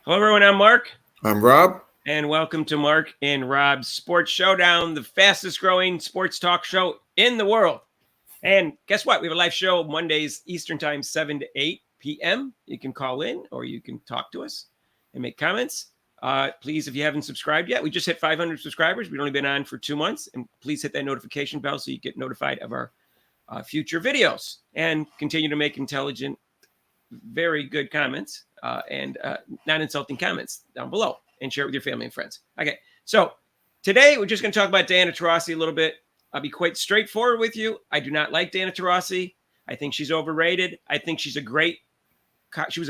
Hello, everyone. I'm Mark. I'm Rob. And welcome to Mark and Rob's Sports Showdown, the fastest growing sports talk show in the world. And guess what? We have a live show Mondays, Eastern Time, 7 to 8 p.m. You can call in or you can talk to us and make comments. Please, if you haven't subscribed yet, we just hit 500 subscribers. We've only been on for 2 months. And please hit that notification bell so you get notified of our future videos and continue to make intelligent, very good comments and non-insulting comments down below and share it with your family and friends. Okay, so today we're just going to talk about Diana Taurasi a little bit. I'll be quite straightforward with you. I do not like Diana Taurasi. I think she's overrated. I think she was a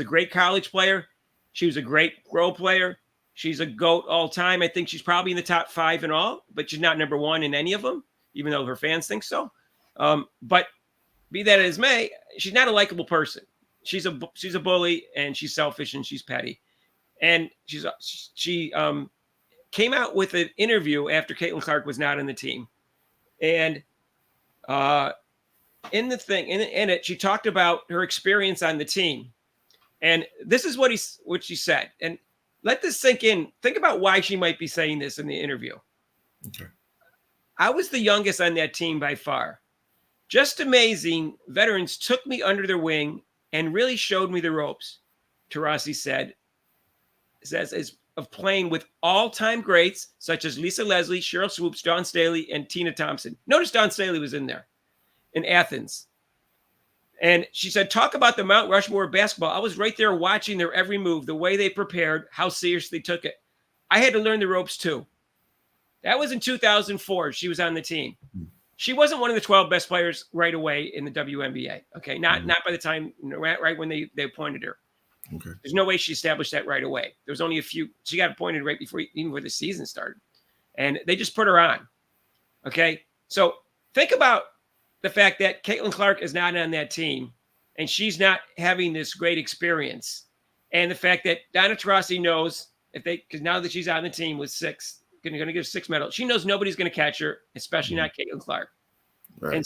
great college player. She was a great role player. She's a GOAT all time. I think she's probably in the top 5 in all, but she's not number 1 in any of them, even though her fans think so. But be that as may, she's not a likable person. She's a bully, and she's selfish, and she's petty. And she came out with an interview after Caitlin Clark was not on the team. And in it, she talked about her experience on the team. And this is what she said. And let this sink in. Think about why she might be saying this in the interview. Okay. I was the youngest on that team by far. Just amazing. Veterans took me under their wing and really showed me the ropes, Taurasi says of playing with all-time greats such as Lisa Leslie, Cheryl Swoops, Dawn Staley, and Tina Thompson. Notice Dawn Staley was in there in Athens. And she said, talk about the Mount Rushmore of basketball. I was right there watching their every move, the way they prepared, how seriously they took it. I had to learn the ropes too. That was in 2004. She was on the team. She wasn't one of the 12 best players right away in the WNBA. Okay, not by the time, right when they appointed her. Okay. There's no way she established that right away. There was only a few. She got appointed right before the season started, and they just put her on. Okay, so think about the fact that Caitlin Clark is not on that team, and she's not having this great experience, and the fact that Diana Taurasi knows because now that she's on the team with 6. Going to give 6 medals. She knows nobody's going to catch her, especially not Caitlin Clark. Right.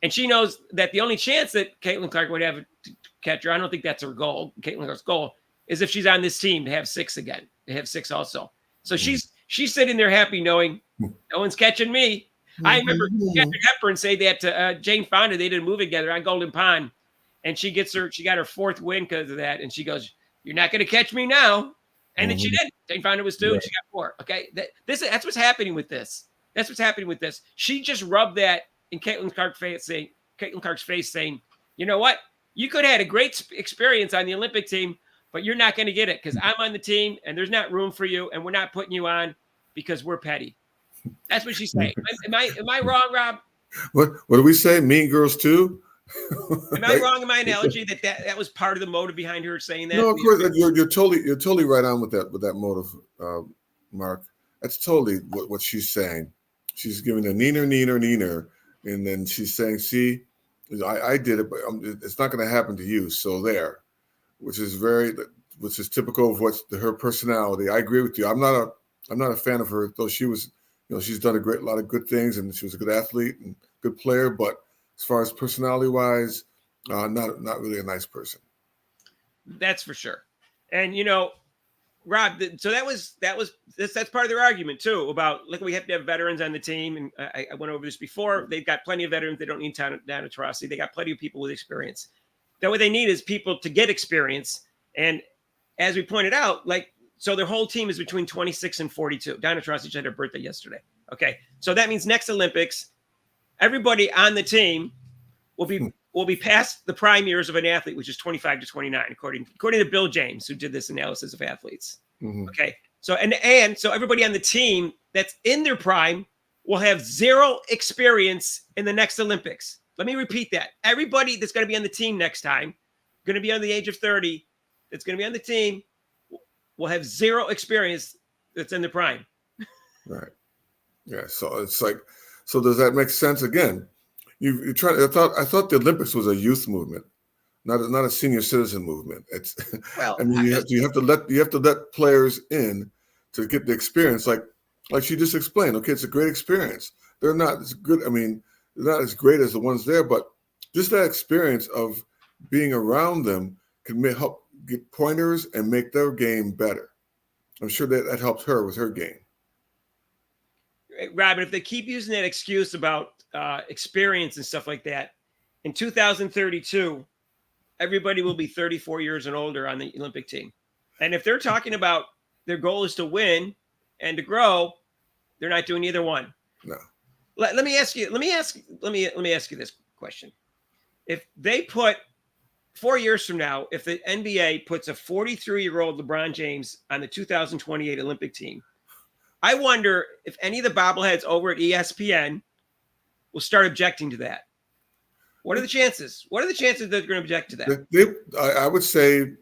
And she knows that the only chance that Caitlin Clark would have to catch her, I don't think that's her goal. Caitlin Clark's goal is if she's on this team to have 6 again, to have 6 also. So she's sitting there happy knowing no one's catching me. I remember Catherine Hepburn say that to Jane Fonda. They did a movie together on Golden Pond, and she got her 4th win because of that. And she goes, "You're not going to catch me now." And then she did. Jane Fonda was 2, and she got 4. Okay, that's what's happening with this. That's what's happening with this. She just rubbed that in Caitlin Clark's face, saying, "You know what? You could have had a great experience on the Olympic team, but you're not going to get it because I'm on the team, and there's not room for you, and we're not putting you on because we're petty." That's what she's saying. Am I wrong, Rob? What do we say? Mean Girls too? Am I wrong in my analogy that was part of the motive behind her saying that? No, of course you're totally right on with that motive, Mark. That's totally what she's saying. She's giving a neener, and then she's saying, "See, I did it, but it's not going to happen to you." So there, which is typical of her personality. I agree with you. I'm not a fan of her, though. She was, she's done a lot of good things, and she was a good athlete and good player, but as far as personality-wise, not really a nice person. That's for sure. And Rob, so that's part of their argument too about we have to have veterans on the team. And I went over this before. They've got plenty of veterans. They don't need Diana Taurasi. They got plenty of people with experience. That what they need is people to get experience. And as we pointed out, so their whole team is between 26 and 42. Diana Taurasi just had her birthday yesterday. Okay, so that means next Olympics, everybody on the team will be past the prime years of an athlete, which is 25 to 29, according to Bill James, who did this analysis of athletes. Mm-hmm. Okay, so so everybody on the team that's in their prime will have 0 experience in the next Olympics. Let me repeat that. Everybody that's going to be on the team next time, going to be on the age of 30, that's going to be on the team, will have 0 experience that's in the prime. Right. Yeah. So it's so does that make sense? Again, you try. I thought the Olympics was a youth movement, not a senior citizen movement. It's you have to let players in to get the experience. Like she just explained. Okay, it's a great experience. They're not as good. I mean, they're not as great as the ones there, but just that experience of being around them can help get pointers and make their game better. I'm sure that helps her with her game. Robin, if they keep using that excuse about experience and stuff like that, in 2032, everybody will be 34 years and older on the Olympic team. And if they're talking about their goal is to win and to grow, they're not doing either one. No. Let me ask you this question. If they put 4 years from now, if the NBA puts a 43-year-old LeBron James on the 2028 Olympic team, I wonder if any of the bobbleheads over at ESPN will start objecting to that. What are the chances? What are the chances that they're going to object to that? I would say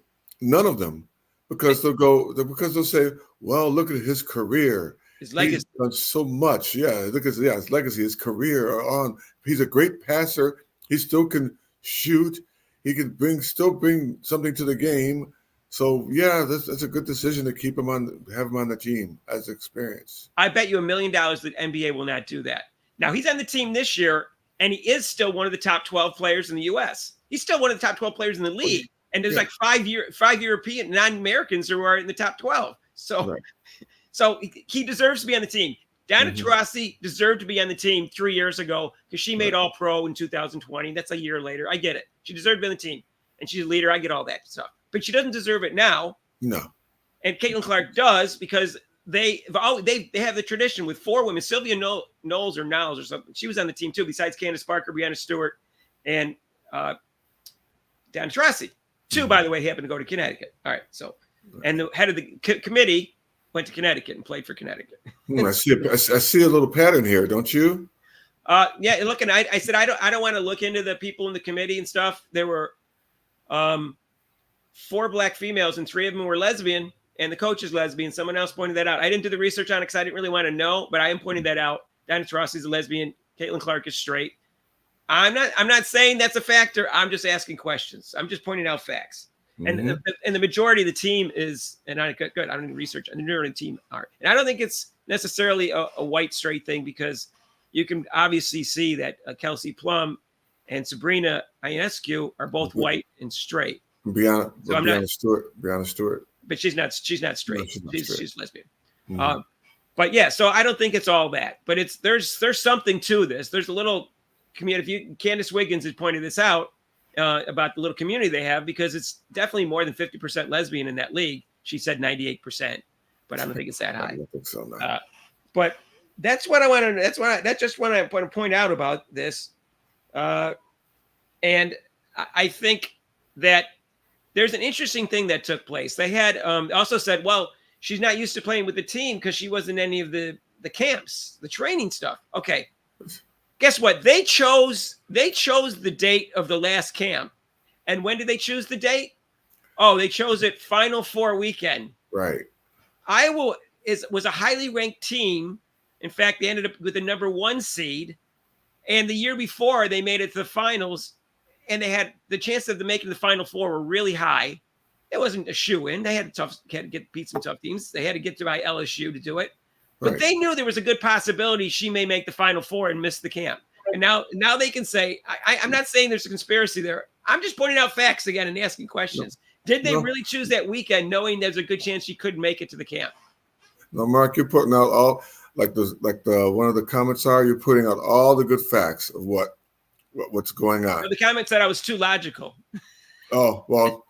none of them, because they'll say, well, look at his career. His legacy. He's done so much. Yeah, look at his legacy, his career on. He's a great passer. He still can shoot. He can still bring something to the game. So yeah, that's a good decision to have him on the team as experience. I bet you $1 million that NBA will not do that. Now he's on the team this year, and he is still one of the top 12 players in the U.S. He's still one of the top 12 players in the league, and there's like five European non-Americans who are in the top 12. So, right. So he deserves to be on the team. Donna Taurasi deserved to be on the team 3 years ago because she made All-Pro in 2020. That's a year later. I get it. She deserved to be on the team, and she's a leader. I get all that stuff. But she doesn't deserve it now. No. And Caitlin Clark does, because they have the tradition with 4 women. Sylvia Knowles or something. She was on the team too, besides Candace Parker, Breanna Stewart, and Donna Taurasi. 2, by the way, happened to go to Connecticut. All right. So, and the head of the committee went to Connecticut and played for Connecticut. I see a little pattern here, don't you? Yeah. Looking, I said I don't want to look into the people in the committee and stuff. There were 4 black females, and 3 of them were lesbian, and the coach is lesbian. Someone else pointed that out. I didn't do the research on it because I didn't really want to know, but I am pointing that out. Donna Taurasi is a lesbian. Caitlin Clark is straight. I'm not saying that's a factor. I'm just asking questions. I'm just pointing out facts. And the majority of the team is, and I don't need research, and the majority of the team are. And I don't think it's necessarily a white straight thing, because you can obviously see that Kelsey Plum and Sabrina Ionescu are both white and straight. Breanna Stewart. But she's not straight. No, she's lesbian. But yeah, so I don't think it's all that. But there's something to this. There's a little community. Candace Wiggins has pointed this out about the little community they have, because it's definitely more than 50% lesbian in that league. She said 98%, but I don't think it's that high. I don't think so. No. But that's what I want to. That's just what I want to point out about this. And I think that there's an interesting thing that took place. They had also said, well, she's not used to playing with the team because she wasn't in any of the camps, the training stuff. Okay. Guess what? They chose the date of the last camp. And when did they choose the date? Oh, they chose it Final Four weekend. Right. Iowa was a highly ranked team. In fact, they ended up with the number 1 seed. And the year before, they made it to the finals, and they had the chance of making the Final Four were really high. It wasn't a shoe-in. They had to beat some tough teams. They had to get by LSU to do it. But they knew there was a good possibility she may make the Final Four and miss the camp. And now they can say, I'm not saying there's a conspiracy there. I'm just pointing out facts again and asking questions. Did they really choose that weekend knowing there's a good chance she couldn't make it to the camp? No, Mark, you're putting out all like the one of the comments are, you're putting out all the good facts of what's going on. So the comment said I was too logical. Oh, well,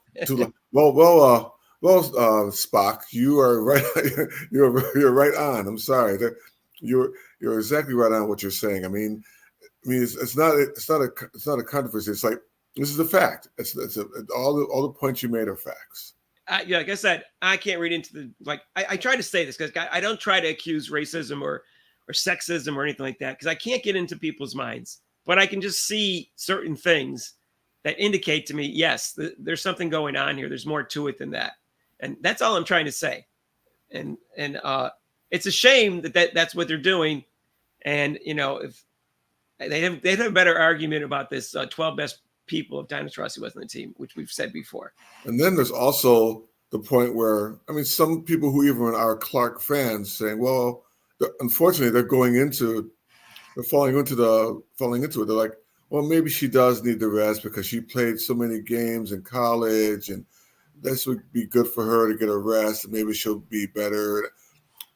Spock, you are right. You're right on. I'm sorry. You're exactly right on what you're saying. I mean, it's not a controversy. It's like, this is a fact. All the points you made are facts. Yeah, like I said, I can't read into I try to say this because I don't try to accuse racism or sexism or anything like that, because I can't get into people's minds, but I can just see certain things that indicate to me, yes, there's something going on here. There's more to it than that. And that's all I'm trying to say. And it's a shame that's what they're doing. And, if they have a better argument about this 12 best people if Donna Taurasi wasn't the team, which we've said before. And then there's also the point where, some people who even are Clark fans saying, well, unfortunately, they're falling into it. They're like, well, maybe she does need the rest because she played so many games in college, and this would be good for her to get a rest, and maybe she'll be better.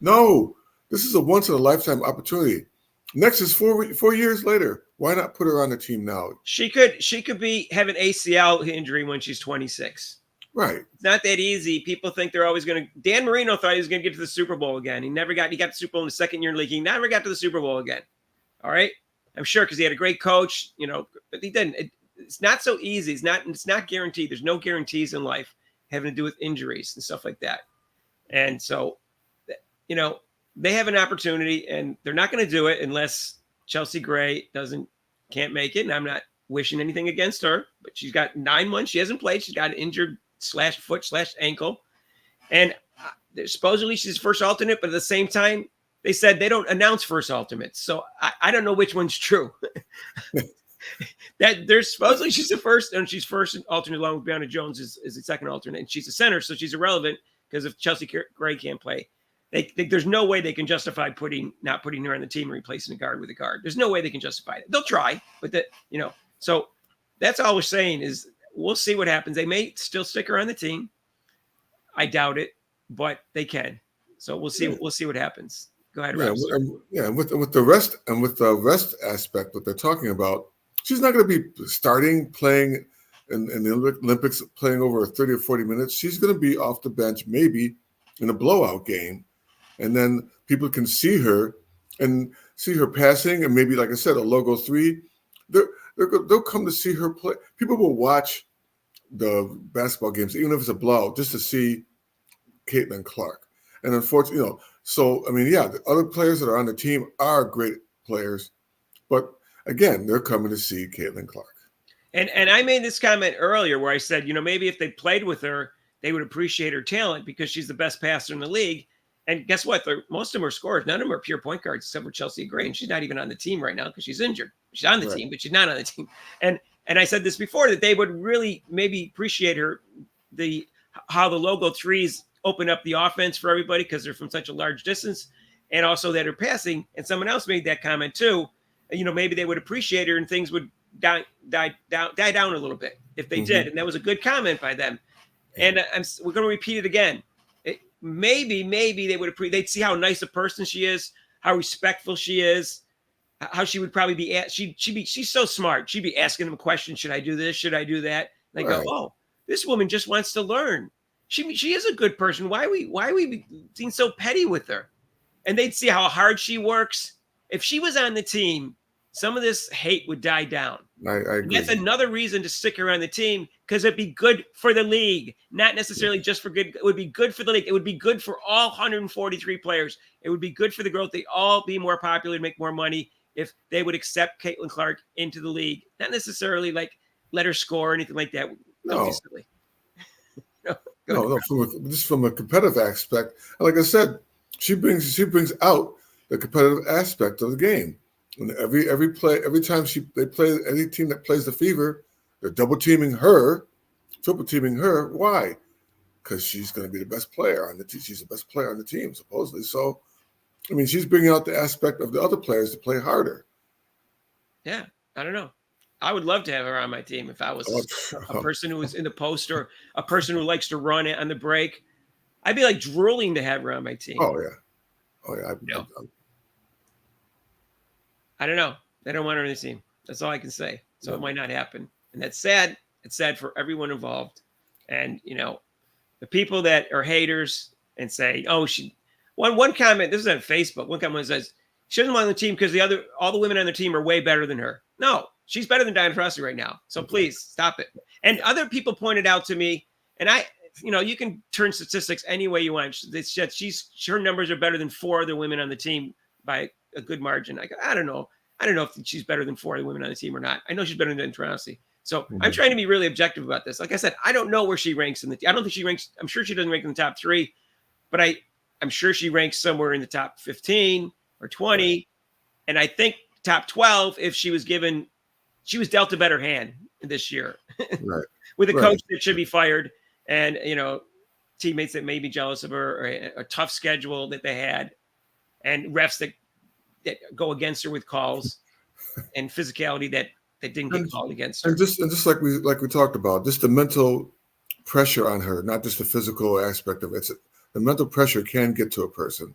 No, this is a once in a lifetime opportunity. Next is 4 years later. Why not put her on the team now? She could have an ACL injury when she's 26. Right. It's not that easy. People think they're always going to. Dan Marino thought he was going to get to the Super Bowl again. He got the Super Bowl in the second year in the league. He never got to the Super Bowl again. All right. I'm sure because he had a great coach, but he didn't. It's not so easy. It's not guaranteed. There's no guarantees in life having to do with injuries and stuff like that. And so, they have an opportunity, and they're not going to do it unless Chelsea Gray can't make it. And I'm not wishing anything against her, but she's got 9 months. She hasn't played. She's got an injured /foot/ankle. And supposedly she's first alternate, but at the same time, they said they don't announce first alternates. So I don't know which one's true. That there's supposedly she's the first, and she's first alternate along with Brianna Jones is the second alternate, and she's a center, so she's irrelevant because if Chelsea Gray can't play, there's no way they can justify not putting her on the team and replacing a guard with a guard. There's no way they can justify it. They'll try, but so that's all we're saying is we'll see what happens. They may still stick her on the team. I doubt it, but they can. So we'll see. We'll see what happens. Go ahead, Rob. With the rest aspect that they're talking about, she's not going to be starting playing in the Olympics, playing over 30 or 40 minutes. She's going to be off the bench, maybe in a blowout game, and then people can see her passing, and maybe, like I said, a logo 3. They'll come to see her play. People will watch the basketball games, even if it's a blowout, just to see Caitlin Clark. And unfortunately, the other players that are on the team are great players, but again, they're coming to see Caitlin Clark. And I made this comment earlier where I said, maybe if they played with her, they would appreciate her talent because she's the best passer in the league. And guess what? Most of them are scorers. None of them are pure point guards except for Chelsea Gray. And she's not even on the team right now because she's injured. She's on the team, but she's not on the team. And I said this before, that they would really maybe appreciate her, how the logo 3s open up the offense for everybody because they're from such a large distance. And also that her passing, and someone else made that comment too, maybe they would appreciate her and things would die down a little bit if they did. And that was a good comment by them. And we're going to repeat it again. Maybe they would they'd see how nice a person she is, how respectful she is, how she would probably be. She's so smart. She'd be asking them questions. Should I do this? Should I do that? And I go, oh, this woman just wants to learn. She is a good person. Why are we being so petty with her? And they'd see how hard she works. If she was on the team, some of this hate would die down. I agree. That's another reason to stick her on the team, because it'd be good for the league, not necessarily just for good. It would be good for the league. It would be good for all 143 players. It would be good for the growth. They'd all be more popular and make more money if they would accept Caitlin Clark into the league. Not necessarily like let her score or anything like that. No. Just from a competitive aspect. Like I said, she brings out the competitive aspect of the game. And every time they play any team that plays the Fever, they're double teaming her, triple teaming her. Why? Because she's going to be the best player on the team. She's the best player on the team, supposedly. So, she's bringing out the aspect of the other players to play harder. Yeah, I don't know. I would love to have her on my team if I was a person who was in the post or a person who likes to run it on the break. I'd be like drooling to have her on my team. Oh yeah. I don't know. They don't want her on the team. That's all I can say. So It might not happen. And that's sad. It's sad for everyone involved. And, the people that are haters and say, oh, one comment, this is on Facebook. One comment says, she doesn't want on the team because all the women on the team are way better than her. No, she's better than Diana Taurasi right now. So please stop it. And other people pointed out to me, and you can turn statistics any way you want. It's just her numbers are better than 4 other women on the team by a good margin. I don't know if she's better than 4 other women on the team or not. I know she's better than Taurasi. So I'm trying to be really objective about this. Like I said, I don't know where she ranks in the. I don't think she ranks. I'm sure she doesn't rank in the top 3, but I'm sure she ranks somewhere in the top 15 or 20, right. And I think top 12 if she was dealt a better hand this year, right. With a coach that should be fired, and teammates that may be jealous of her, or a tough schedule that they had, and refs that go against her with calls and physicality that didn't get called against her. And just like we talked about, just the mental pressure on her, not just the physical aspect of it. The mental pressure can get to a person,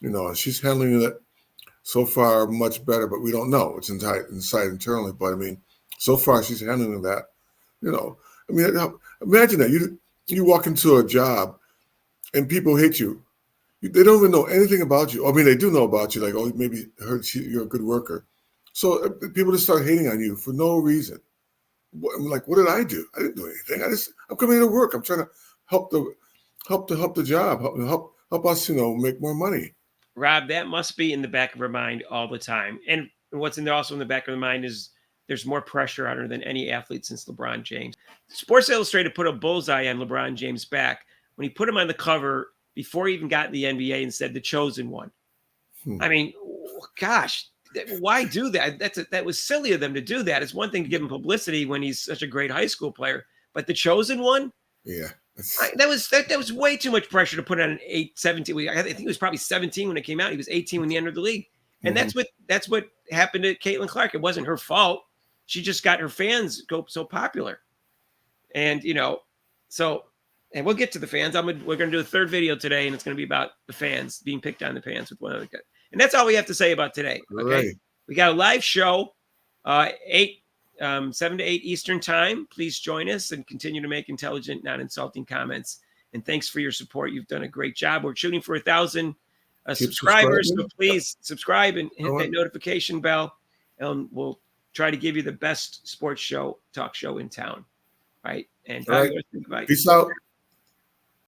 and she's handling it so far much better, but we don't know. It's inside internally. But I mean, so far she's handling that. I mean, imagine that you walk into a job and people hate you. They don't even know anything about you. I mean, they do know about you, like, oh, maybe you're a good worker. So people just start hating on you for no reason. I'm like, what did I do? I didn't do anything. I'm coming here to work. I'm trying to help the job, help us, make more money. Rob, that must be in the back of her mind all the time. And what's also in the back of her mind is there's more pressure on her than any athlete since LeBron James. Sports Illustrated put a bullseye on LeBron James' back when he put him on the cover before he even got in the NBA and said the chosen one. I mean, gosh, why do that? That was silly of them to do that. It's one thing to give him publicity when he's such a great high school player, but the chosen one? Yeah. That was way too much pressure to put on an 17. I think he was probably 17 when it came out. He was 18 when he entered the league. And that's what happened to Caitlin Clark. It wasn't her fault. She just got her fans go so popular. And, and we'll get to the fans. We're going to do a third video today, and it's going to be about the fans being picked on the fans with one other guy. And that's all we have to say about today. Okay. Right. We got a live show, 7 to 8 Eastern time. Please join us and continue to make intelligent, non-insulting comments. And thanks for your support. You've done a great job. We're shooting for 1,000 subscribers. So please subscribe and hit that notification bell. And we'll try to give you the best sports talk show in town. Right. And all right. Peace out.